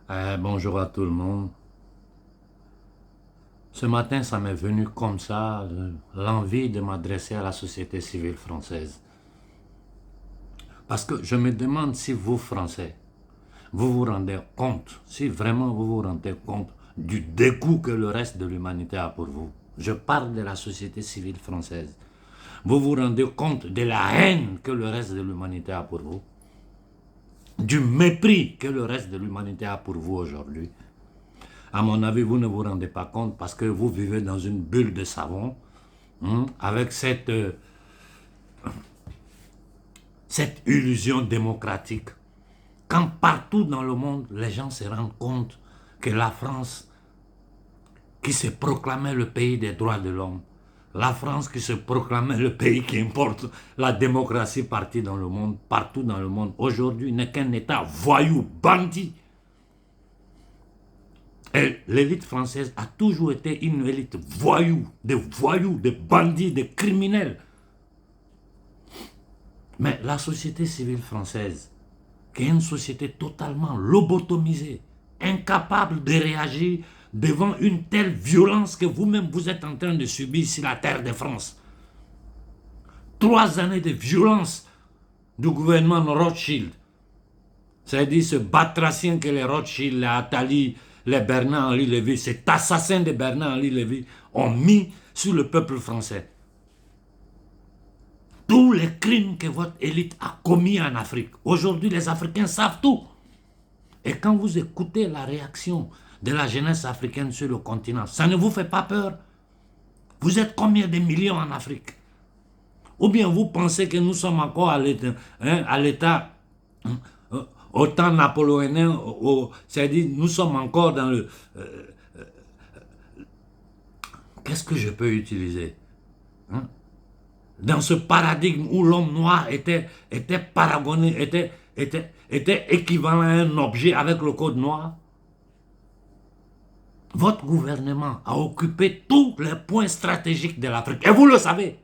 Bonjour à tout le monde. Ce matin, ça m'est venu comme ça, l'envie de m'adresser à la société civile française. Parce que je me demande si vous, Français, vous vous rendez compte, si vraiment vous vous rendez compte du dégoût que le reste de l'humanité a pour vous. Je parle de la société civile française. Vous vous rendez compte de la haine que le reste de l'humanité a pour vous, du mépris que le reste de l'humanité a pour vous aujourd'hui. À mon avis, vous ne vous rendez pas compte parce que vous vivez dans une bulle de savon, avec cette illusion démocratique. Quand partout dans le monde, les gens se rendent compte que la France, qui se proclamait le pays des droits de l'homme, la France qui se proclamait le pays qui importe la démocratie partout dans le monde, aujourd'hui n'est qu'un État voyou, bandit. Et l'élite française a toujours été une élite voyou, de bandits, de criminels. Mais la société civile française, qui est une société totalement lobotomisée, incapable de réagir devant une telle violence que vous-même vous êtes en train de subir sur la terre de France. 3 années de violence du gouvernement Rothschild. C'est-à-dire ce batracien que les Rothschild, les Attali, les Bernard-Henri Lévy, cet assassin de Bernard-Henri Lévy ont mis sur le peuple français. Tous les crimes que votre élite a commis en Afrique. Aujourd'hui, les Africains savent tout. Et quand vous écoutez la réaction de la jeunesse africaine sur le continent, ça ne vous fait pas peur? Vous êtes combien de millions en Afrique? Ou bien vous pensez que nous sommes encore à l'état au temps napoléonien, c'est-à-dire nous sommes encore dans le... qu'est-ce que je peux utiliser, dans ce paradigme où l'homme noir était paragoné, était équivalent à un objet avec le code noir. Votre gouvernement a occupé tous les points stratégiques de l'Afrique. Et vous le savez.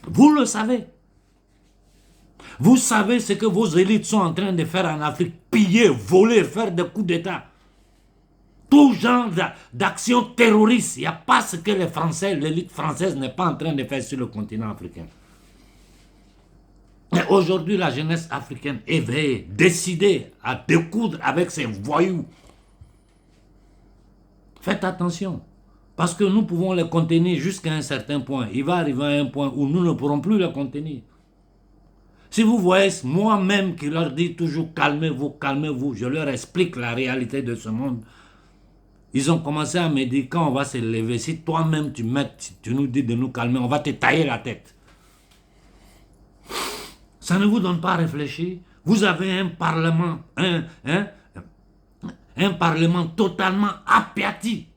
Vous le savez. Vous savez ce que vos élites sont en train de faire en Afrique. Piller, voler, faire des coups d'État. Tout genre d'action terroriste. Il n'y a pas ce que les Français, l'élite française n'est pas en train de faire sur le continent africain. Et aujourd'hui, la jeunesse africaine éveillée, décidée à découdre avec ces voyous. Faites attention. Parce que nous pouvons les contenir jusqu'à un certain point. Il va arriver à un point où nous ne pourrons plus les contenir. Si vous voyez moi-même qui leur dis toujours calmez-vous, je leur explique la réalité de ce monde. Ils ont commencé à me dire quand on va se lever, si toi-même tu nous dis de nous calmer, on va te tailler la tête. Ça ne vous donne pas à réfléchir. Vous avez un parlement, un parlement totalement aplati.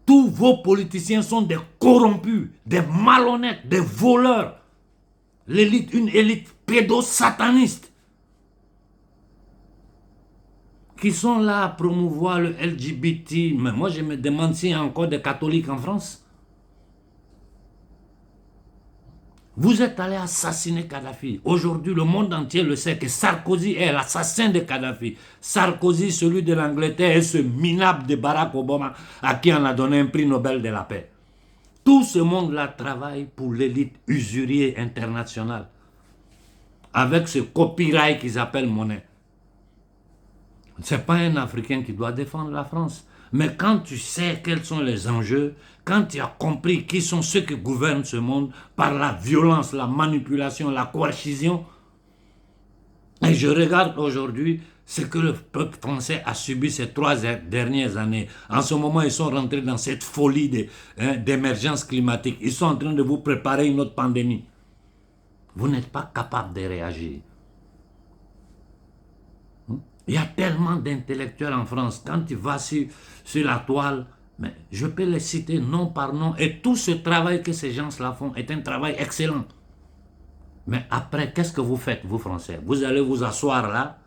Tous vos politiciens sont des corrompus, des malhonnêtes, des voleurs. L'élite, une élite pédosataniste qui sont là à promouvoir le LGBT. Mais moi, je me demande s'il y a encore des catholiques en France. Vous êtes allé assassiner Kadhafi. Aujourd'hui, le monde entier le sait que Sarkozy est l'assassin de Kadhafi. Sarkozy, celui de l'Angleterre, est ce minable de Barack Obama à qui on a donné un prix Nobel de la paix. Tout ce monde-là travaille pour l'élite usurier internationale. Avec ce copyright qu'ils appellent monnaie. Ce n'est pas un Africain qui doit défendre la France. Mais quand tu sais quels sont les enjeux, quand tu as compris qui sont ceux qui gouvernent ce monde par la violence, la manipulation, la coercition, et je regarde aujourd'hui ce que le peuple français a subi ces 3 dernières années. En ce moment, ils sont rentrés dans cette folie d'émergence climatique. Ils sont en train de vous préparer une autre pandémie. Vous n'êtes pas capable de réagir. Il y a tellement d'intellectuels en France. Quand tu vas sur la toile, mais je peux les citer nom par nom. Et tout ce travail que ces gens-là font est un travail excellent. Mais après, qu'est-ce que vous faites, vous Français? Vous allez vous asseoir là,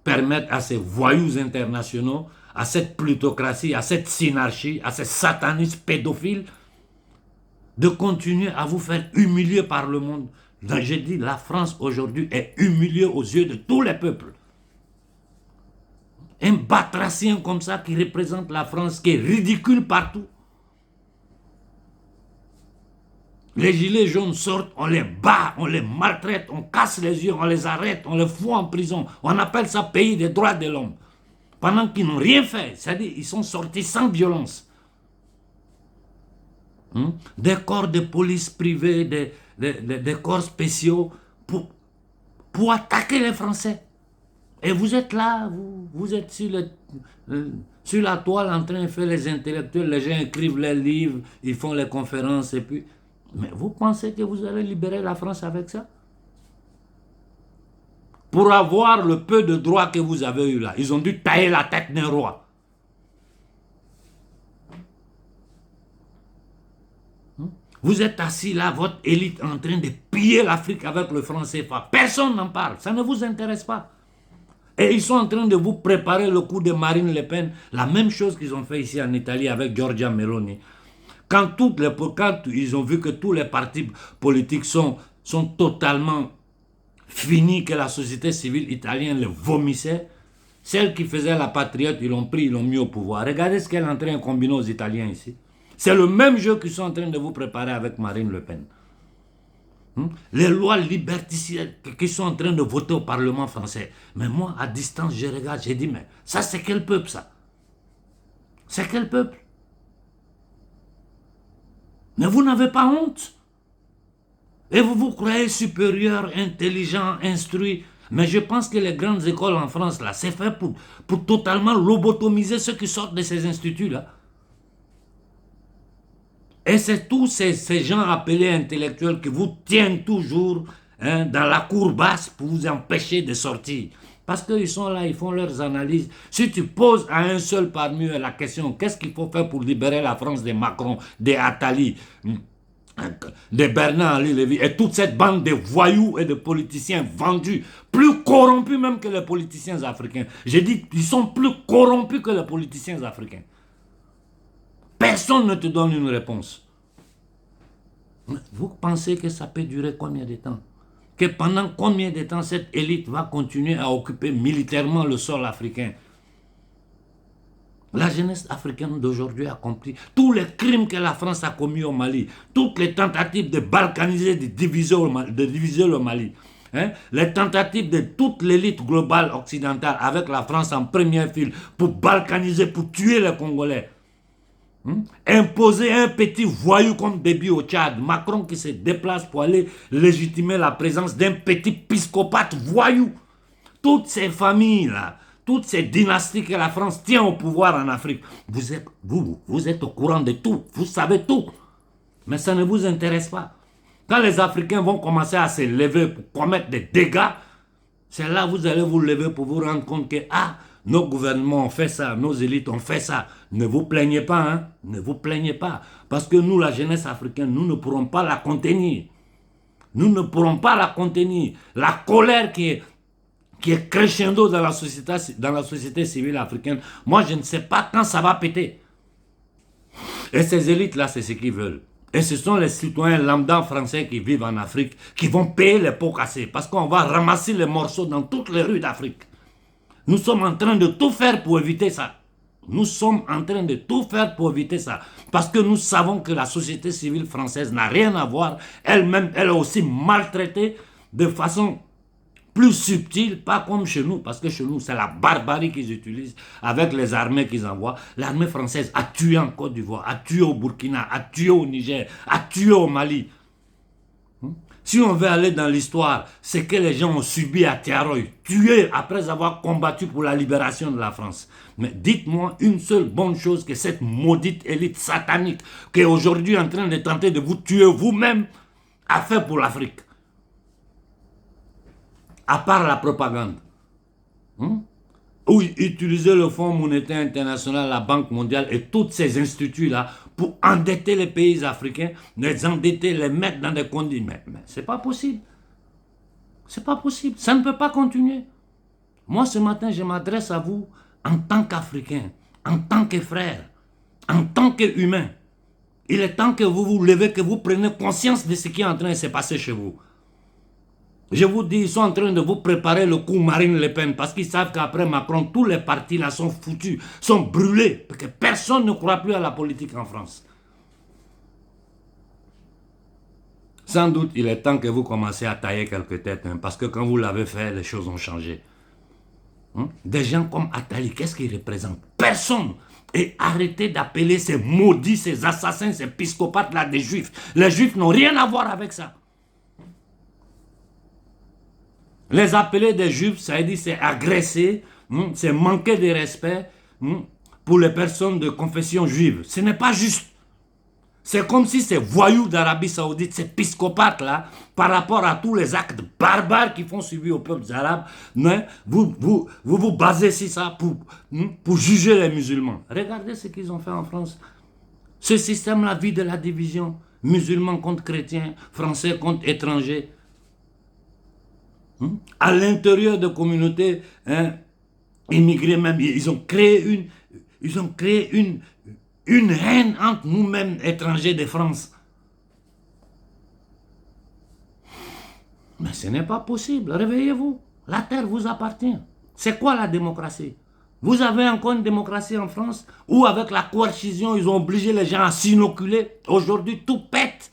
permettre à ces voyous internationaux, à cette plutocratie, à cette synarchie, à ces satanistes pédophiles, de continuer à vous faire humilier par le monde. Donc j'ai dit, la France aujourd'hui est humiliée aux yeux de tous les peuples. Et batraciens comme ça qui représentent la France, qui est ridicule partout. Les gilets jaunes sortent, on les bat, on les maltraite, on casse les yeux, on les arrête, on les fout en prison. On appelle ça pays des droits de l'homme. Pendant qu'ils n'ont rien fait, c'est-à-dire qu'ils sont sortis sans violence. Des corps de police privés, des corps spéciaux pour attaquer les Français. Et vous êtes là, vous êtes sur la toile en train de faire les intellectuels, les gens écrivent les livres, ils font les conférences et puis... Mais vous pensez que vous allez libérer la France avec ça? Pour avoir le peu de droits que vous avez eu là, ils ont dû tailler la tête d'un roi. Vous êtes assis là, votre élite en train de piller l'Afrique avec le franc CFA. Personne n'en parle, ça ne vous intéresse pas. Et ils sont en train de vous préparer le coup de Marine Le Pen, la même chose qu'ils ont fait ici en Italie avec Giorgia Meloni. Quand ils ont vu que tous les partis politiques sont totalement finis, que la société civile italienne les vomissait, celle qui faisait la patriote, ils l'ont pris, ils l'ont mis au pouvoir. Regardez ce qu'elle est en train de combiner aux Italiens ici. C'est le même jeu qu'ils sont en train de vous préparer avec Marine Le Pen. Les lois liberticides qui sont en train de voter au Parlement français. Mais moi, à distance, je regarde, j'ai dit, mais ça, c'est quel peuple, ça? C'est quel peuple? Mais vous n'avez pas honte. Et vous vous croyez supérieur, intelligent, instruit. Mais je pense que les grandes écoles en France, là, c'est fait pour totalement lobotomiser ceux qui sortent de ces instituts-là. Et c'est tous ces gens appelés intellectuels qui vous tiennent toujours dans la cour basse pour vous empêcher de sortir. Parce qu'ils sont là, ils font leurs analyses. Si tu poses à un seul parmi eux la question, qu'est-ce qu'il faut faire pour libérer la France des Macron, des Attali, des Bernard-Henri Lévy et toute cette bande de voyous et de politiciens vendus, plus corrompus même que les politiciens africains. J'ai dit, ils sont plus corrompus que les politiciens africains. Personne ne te donne une réponse. Vous pensez que ça peut durer combien de temps? Que pendant combien de temps cette élite va continuer à occuper militairement le sol africain? La jeunesse africaine d'aujourd'hui a compris tous les crimes que la France a commis au Mali, toutes les tentatives de balkaniser, de diviser le Mali. Les tentatives de toute l'élite globale occidentale avec la France en première file pour balkaniser, pour tuer les Congolais. Imposer un petit voyou comme Déby au Tchad, Macron qui se déplace pour aller légitimer la présence d'un petit psychopathe voyou. Toutes ces familles-là, toutes ces dynasties que la France tient au pouvoir en Afrique, vous êtes au courant de tout, vous savez tout. Mais ça ne vous intéresse pas. Quand les Africains vont commencer à se lever pour commettre des dégâts, c'est là que vous allez vous lever pour vous rendre compte que nos gouvernements ont fait ça, nos élites ont fait ça. Ne vous plaignez pas, ne vous plaignez pas. Parce que nous, la jeunesse africaine, nous ne pourrons pas la contenir. Nous ne pourrons pas la contenir. La colère qui est crescendo dans la société civile africaine, moi je ne sais pas quand ça va péter. Et ces élites-là, c'est ce qu'ils veulent. Et ce sont les citoyens lambda français qui vivent en Afrique qui vont payer les pots cassés. Parce qu'on va ramasser les morceaux dans toutes les rues d'Afrique. Nous sommes en train de tout faire pour éviter ça. Nous sommes en train de tout faire pour éviter ça. Parce que nous savons que la société civile française n'a rien à voir. Elle-même, elle est aussi maltraitée de façon plus subtile, pas comme chez nous. Parce que chez nous, c'est la barbarie qu'ils utilisent avec les armées qu'ils envoient. L'armée française a tué en Côte d'Ivoire, a tué au Burkina, a tué au Niger, a tué au Mali. Si on veut aller dans l'histoire, c'est que les gens ont subi à Tiaroy, tués après avoir combattu pour la libération de la France. Mais dites-moi une seule bonne chose que cette maudite élite satanique qui est aujourd'hui en train de tenter de vous tuer vous-même a fait pour l'Afrique. À part la propagande. Ou utiliser le Fonds monétaire international, la Banque mondiale et tous ces instituts-là pour endetter les pays africains, les endetter, les mettre dans des conditions. Mais c'est pas possible. C'est pas possible. Ça ne peut pas continuer. Moi, ce matin, je m'adresse à vous en tant qu'Africain, en tant que frère, en tant qu'humain. Il est temps que vous vous levez, que vous preniez conscience de ce qui est en train de se passer chez vous. Je vous dis, ils sont en train de vous préparer le coup Marine Le Pen parce qu'ils savent qu'après Macron, tous les partis là sont foutus, sont brûlés, parce que personne ne croit plus à la politique en France. Sans doute, il est temps que vous commenciez à tailler quelques têtes, hein, parce que quand vous l'avez fait, les choses ont changé. Des gens comme Attali, qu'est-ce qu'ils représentent? Personne. Et arrêtez d'appeler ces maudits, ces assassins, ces psychopathes-là des juifs. Les juifs n'ont rien à voir avec ça. Les appeler des juifs, ça veut dire c'est agresser, c'est manquer de respect pour les personnes de confession juive. Ce n'est pas juste. C'est comme si ces voyous d'Arabie Saoudite, ces psychopathes-là, par rapport à tous les actes barbares qui font subir aux peuples arabes, vous basez sur ça pour juger les musulmans. Regardez ce qu'ils ont fait en France. Ce système-là vit de la division. Musulmans contre chrétiens, français contre étrangers. À l'intérieur de communautés immigrées même, ils ont créé une haine entre nous-mêmes étrangers de France. Mais ce n'est pas possible. Réveillez-vous. La terre vous appartient. C'est quoi la démocratie? Vous avez encore une démocratie en France où avec la coercition, ils ont obligé les gens à s'inoculer. Aujourd'hui, tout pète.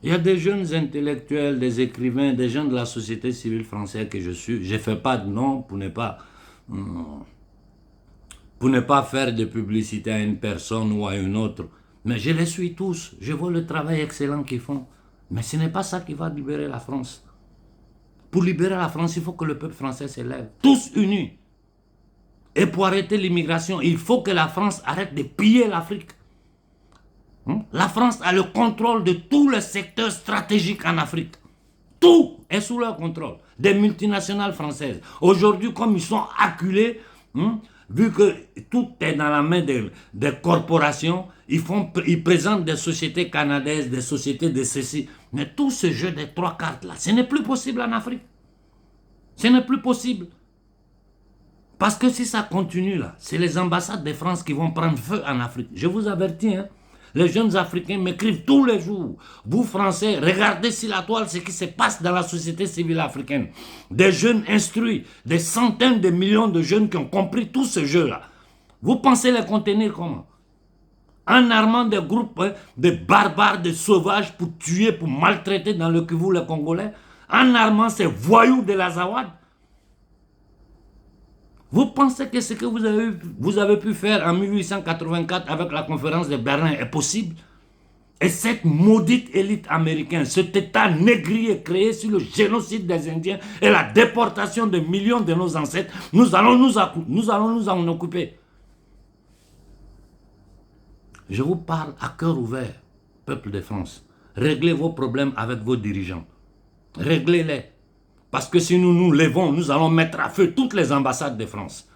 Il y a des jeunes intellectuels, des écrivains, des gens de la société civile française que je suis. Je ne fais pas de nom pour ne pas faire de publicité à une personne ou à une autre. Mais je les suis tous. Je vois le travail excellent qu'ils font. Mais ce n'est pas ça qui va libérer la France. Pour libérer la France, il faut que le peuple français s'élève. Tous unis. Et pour arrêter l'immigration, il faut que la France arrête de piller l'Afrique. La France a le contrôle de tous les secteurs stratégiques en Afrique. Tout est sous leur contrôle. Des multinationales françaises. Aujourd'hui, comme ils sont acculés, vu que tout est dans la main des corporations, ils présentent des sociétés canadaises, des sociétés de ceci. Mais tout ce jeu des trois cartes là, ce n'est plus possible en Afrique. Ce n'est plus possible. Parce que si ça continue là, c'est les ambassades de France qui vont prendre feu en Afrique. Je vous avertis, hein. Les jeunes Africains m'écrivent tous les jours. Vous, Français, regardez sur la toile ce qui se passe dans la société civile africaine. Des jeunes instruits, des centaines de millions de jeunes qui ont compris tout ce jeu-là. Vous pensez les contenir comment? En armant des groupes de barbares, de sauvages pour tuer, pour maltraiter dans le Kivu les Congolais? En armant ces voyous de l'Azawad? Vous pensez que ce que vous avez pu faire en 1884 avec la conférence de Berlin est possible? Et cette maudite élite américaine, cet état négrier créé sur le génocide des Indiens et la déportation de millions de nos ancêtres, nous allons nous en occuper. Je vous parle à cœur ouvert, peuple de France. Réglez vos problèmes avec vos dirigeants. Réglez-les. Parce que si nous nous levons, nous allons mettre à feu toutes les ambassades de France.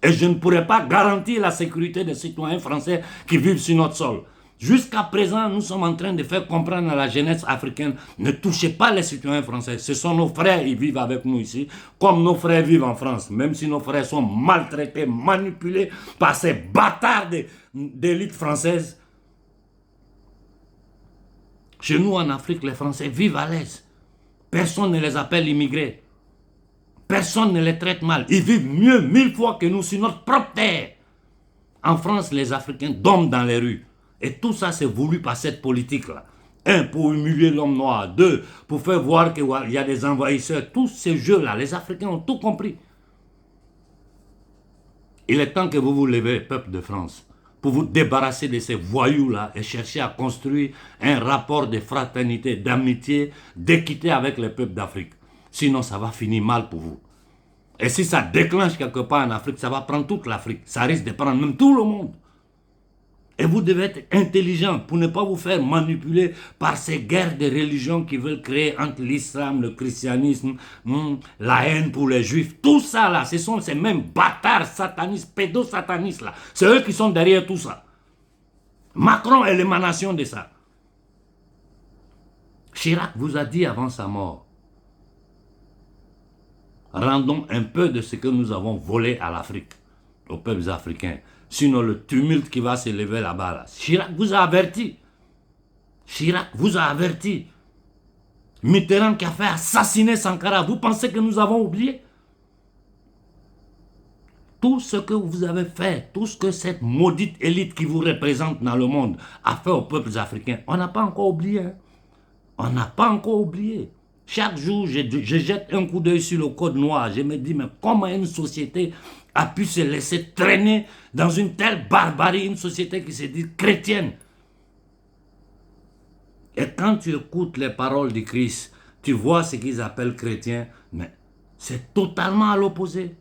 Et je ne pourrai pas garantir la sécurité des citoyens français qui vivent sur notre sol. Jusqu'à présent, nous sommes en train de faire comprendre à la jeunesse africaine, ne touchez pas les citoyens français. Ce sont nos frères, ils vivent avec nous ici, comme nos frères vivent en France. Même si nos frères sont maltraités, manipulés par ces bâtards d'élite française. Chez nous en Afrique, les Français vivent à l'aise. Personne ne les appelle immigrés. Personne ne les traite mal. Ils vivent mieux 1000 fois que nous sur notre propre terre. En France, les Africains dorment dans les rues. Et tout ça, c'est voulu par cette politique-là. 1, pour humilier l'homme noir. 2, pour faire voir qu'il y a des envahisseurs. Tous ces jeux-là, les Africains ont tout compris. Il est temps que vous vous levez, peuple de France, pour vous débarrasser de ces voyous-là et chercher à construire un rapport de fraternité, d'amitié, d'équité avec les peuples d'Afrique. Sinon, ça va finir mal pour vous. Et si ça déclenche quelque part en Afrique, ça va prendre toute l'Afrique. Ça risque de prendre même tout le monde. Et vous devez être intelligent pour ne pas vous faire manipuler par ces guerres de religion qui veulent créer entre l'islam, le christianisme, la haine pour les juifs. Tout ça là, ce sont ces mêmes bâtards satanistes, pédosatanistes là. C'est eux qui sont derrière tout ça. Macron est l'émanation de ça. Chirac vous a dit avant sa mort, rendons un peu de ce que nous avons volé à l'Afrique, aux peuples africains. Sinon le tumulte qui va s'élever là-bas. Là. Chirac vous a averti. Chirac vous a averti. Mitterrand qui a fait assassiner Sankara. Vous pensez que nous avons oublié? Tout ce que vous avez fait, tout ce que cette maudite élite qui vous représente dans le monde a fait aux peuples africains, on n'a pas encore oublié. Hein? On n'a pas encore oublié. Chaque jour, je jette un coup d'œil sur le code noir. Je me dis, mais comment une société a pu se laisser traîner dans une telle barbarie, une société qui se dit chrétienne? Et quand tu écoutes les paroles du Christ, tu vois ce qu'ils appellent chrétiens, mais c'est totalement à l'opposé.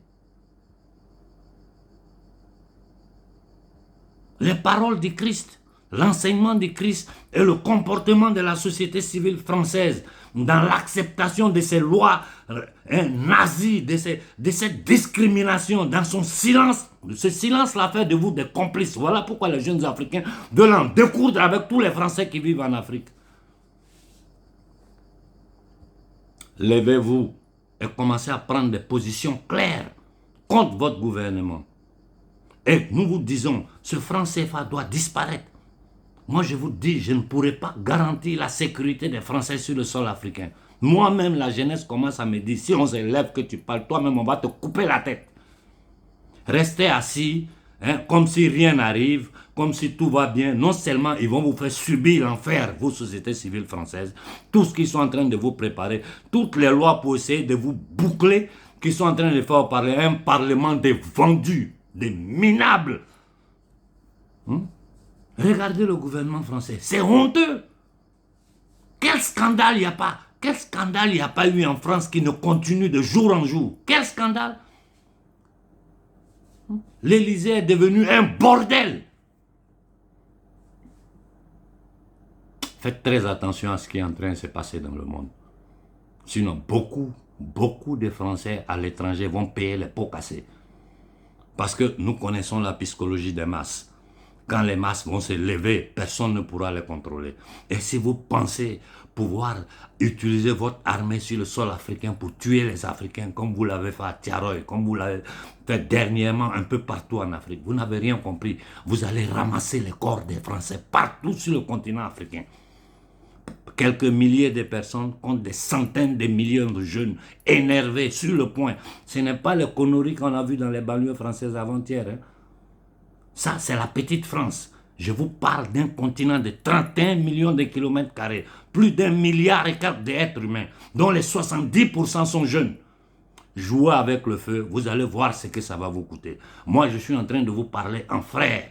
Les paroles du Christ, l'enseignement du Christ et le comportement de la société civile française dans l'acceptation de ces lois nazies, de cette discrimination, dans son silence. Ce silence-là fait de vous des complices. Voilà pourquoi les jeunes Africains veulent en découdre avec tous les Français qui vivent en Afrique. Levez-vous et commencez à prendre des positions claires contre votre gouvernement. Et nous vous disons, ce franc CFA doit disparaître. Moi, je vous dis, je ne pourrai pas garantir la sécurité des Français sur le sol africain. Moi-même, la jeunesse commence à me dire, si on s'élève que tu parles, toi-même, on va te couper la tête. Restez assis, hein, comme si rien n'arrive, comme si tout va bien. Non seulement ils vont vous faire subir l'enfer, vos sociétés civiles françaises, tout ce qu'ils sont en train de vous préparer, toutes les lois pour essayer de vous boucler, qu'ils sont en train de faire parler, un parlement des vendus, des minables. Regardez le gouvernement français, c'est honteux. Quel scandale il n'y a pas? Quel scandale il n'y a pas eu en France qui ne continue de jour en jour? Quel scandale? L'Élysée est devenu un bordel. Faites très attention à ce qui est en train de se passer dans le monde. Sinon, beaucoup de Français à l'étranger vont payer les pots cassés. Parce que nous connaissons la psychologie des masses. Quand les masses vont se lever, personne ne pourra les contrôler. Et si vous pensez pouvoir utiliser votre armée sur le sol africain pour tuer les Africains, comme vous l'avez fait à Tiaroy, comme vous l'avez fait dernièrement un peu partout en Afrique, vous n'avez rien compris. Vous allez ramasser les corps des Français partout sur le continent africain. Quelques milliers de personnes contre des centaines de millions de jeunes énervés sur le point. Ce n'est pas les conneries qu'on a vues dans les banlieues françaises avant-hier. Hein. Ça, c'est la petite France. Je vous parle d'un continent de 31 millions de kilomètres carrés, plus d'1,4 milliard d'êtres humains, dont les 70% sont jeunes. Jouez avec le feu, vous allez voir ce que ça va vous coûter. Moi, je suis en train de vous parler en frère.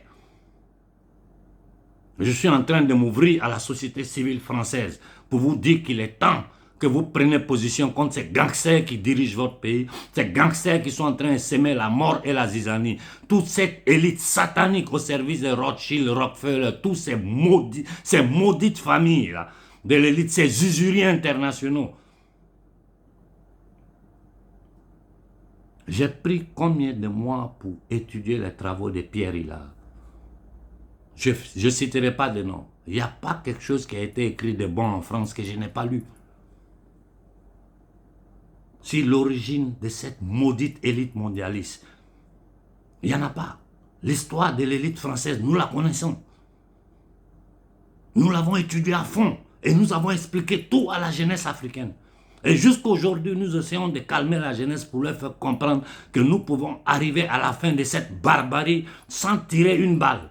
Je suis en train de m'ouvrir à la société civile française pour vous dire qu'il est temps que vous preniez position contre ces gangsters qui dirigent votre pays, ces gangsters qui sont en train de s'aimer la mort et la zizanie, toute cette élite satanique au service de Rothschild, Rockefeller, tous ces maudites familles là, de l'élite, ces usuriers internationaux. J'ai pris combien de mois pour étudier les travaux de Pierre Hillard? Je ne citerai pas de nom. Il n'y a pas quelque chose qui a été écrit de bon en France que je n'ai pas lu. C'est l'origine de cette maudite élite mondialiste. Il n'y en a pas. L'histoire de l'élite française, nous la connaissons. Nous l'avons étudiée à fond et nous avons expliqué tout à la jeunesse africaine. Et jusqu'à aujourd'hui, nous essayons de calmer la jeunesse pour leur faire comprendre que nous pouvons arriver à la fin de cette barbarie sans tirer une balle.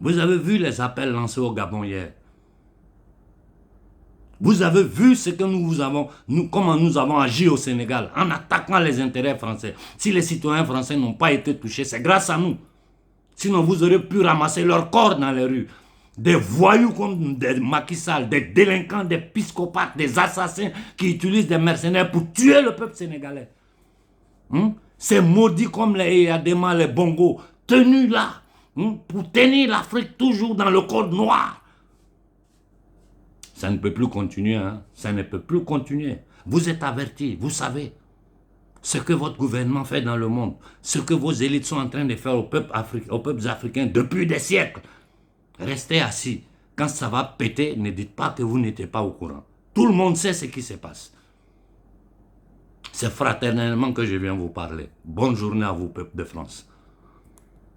Vous avez vu les appels lancés au Gabon hier. Vous avez vu ce que comment nous avons agi au Sénégal en attaquant les intérêts français. Si les citoyens français n'ont pas été touchés, c'est grâce à nous. Sinon, vous aurez pu ramasser leurs corps dans les rues. Des voyous comme des Macky Sall, des délinquants, des psychopathes, des assassins qui utilisent des mercenaires pour tuer le peuple sénégalais. Ces maudits comme les Eyadema, les Bongo, tenus là. Pour tenir l'Afrique toujours dans le code noir. Ça ne peut plus continuer, hein? Ça ne peut plus continuer. Vous êtes avertis, vous savez ce que votre gouvernement fait dans le monde, ce que vos élites sont en train de faire aux peuples africains depuis des siècles. Restez assis. Quand ça va péter, ne dites pas que vous n'étiez pas au courant. Tout le monde sait ce qui se passe. C'est fraternellement que je viens vous parler. Bonne journée à vous, peuple de France.